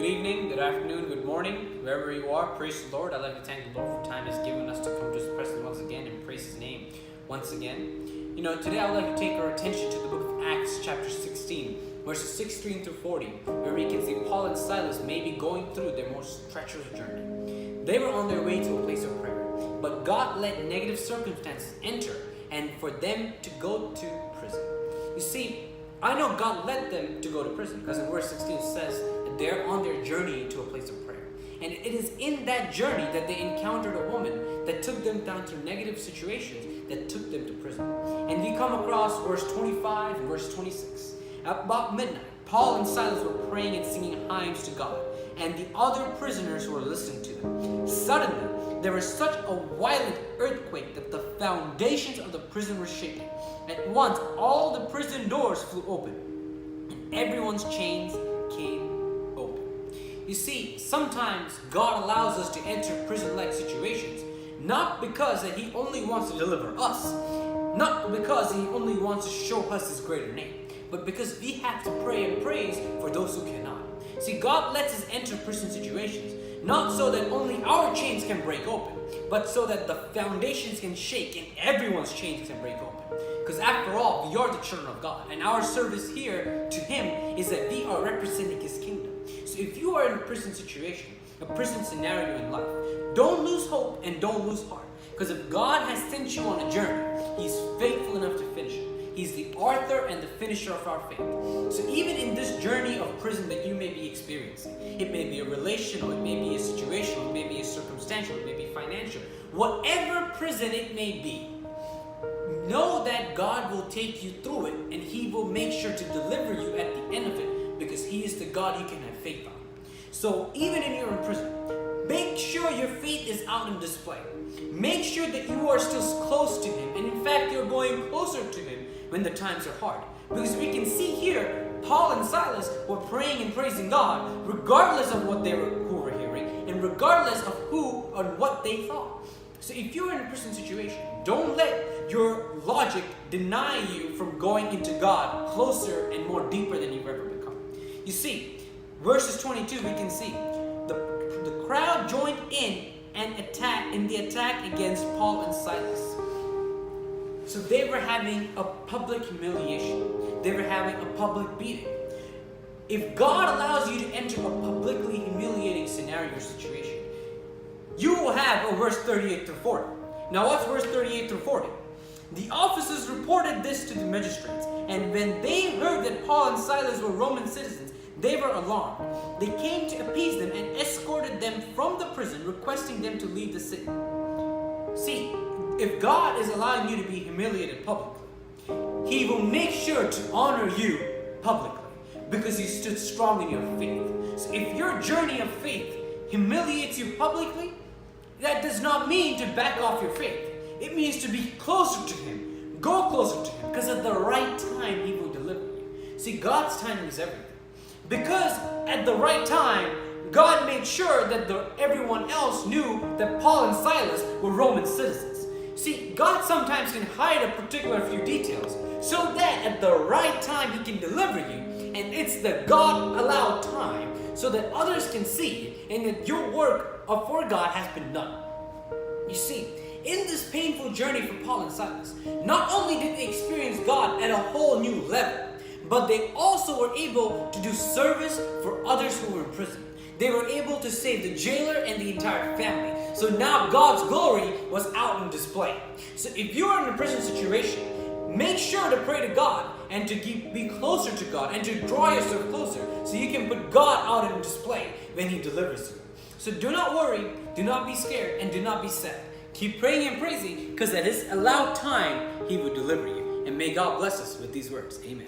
Good evening, good afternoon, good morning, wherever you are. Praise the Lord. I'd like to thank the Lord for time He's given us to come to His presence once again and praise His name once again. Today I would like to take our attention to the book of Acts chapter 16, verses 16 through 40, where we can see Paul and Silas may be going through their most treacherous journey. They were on their way to a place of prayer, but God let negative circumstances enter and for them to go to prison. You see, I know God led them to go to prison because in verse 16 it says that they're on their journey to a place of prayer. And it is in that journey that they encountered a woman that took them down to negative situations that took them to prison. And we come across verse 25 and verse 26. At about midnight, Paul and Silas were praying and singing hymns to God, and the other prisoners were listening to them. Suddenly, there was such a violent earthquake that the foundations of the prison were shaken. At once, all the prison doors flew open, and everyone's chains came open. You see, sometimes God allows us to enter prison-like situations, not because that He only wants to deliver us, not because He only wants to show us His greater name, but because we have to pray and praise for those who cannot. See, God lets us enter prison situations, not so that only our chains can break open, but so that the foundations can shake and everyone's chains can break open. Because after all, we are the children of God, and our service here to Him is that we are representing His kingdom. So if you are in a prison situation, a prison scenario in life, don't lose hope and don't lose heart. Because if God has sent you on a journey, He's faithful enough to finish it. He's the author and the finisher of our faith. So even in this journey of prison that you may be experiencing, it may be a relational, it may be a situational, it may be a circumstantial, it may be financial, whatever prison it may be, know that God will take you through it and He will make sure to deliver you at the end of it because He is the God you can have faith on. So even if you're in prison, make sure your faith is out on display. Make sure that you are still close to Him, and in fact you're going closer to Him when the times are hard. Because we can see here, Paul and Silas were praying and praising God regardless of who were hearing and regardless of who or what they thought. So if you're in a prison situation, don't let your logic deny you from going into God closer and more deeper than you've ever become. You see, verses 22 we can see the crowd joined in the attack against Paul and Silas. So they were having a public humiliation. They were having a public beating. If God allows you to enter a publicly humiliating scenario or situation, you will have a verse 38 through 40. Now what's verse 38 through 40? The officers reported this to the magistrates, and when they heard that Paul and Silas were Roman citizens, they were alarmed. They came to appease them and escorted them from the prison, requesting them to leave the city. See, if God is allowing you to be humiliated publicly, He will make sure to honor you publicly because you stood strong in your faith. So if your journey of faith humiliates you publicly, that does not mean to back off your faith. It means to be closer to Him. Go closer to Him because at the right time He will deliver you. See, God's timing is everything. Because at the right time, God made sure that everyone else knew that Paul and Silas were Roman citizens. See, God sometimes can hide a particular few details so that at the right time He can deliver you, and it's the God-allowed time so that others can see and that your work for God has been done. You see, in this painful journey for Paul and Silas, not only did they experience God at a whole new level, but they also were able to do service for others who were in prison. They were able to save the jailer and the entire family. So now God's glory was out on display. So if you are in a prison situation, make sure to pray to God and to be closer to God and to draw yourself closer so you can put God out on display when He delivers you. So do not worry, do not be scared, and do not be sad. Keep praying and praising because at His allowed time He will deliver you. And may God bless us with these words. Amen.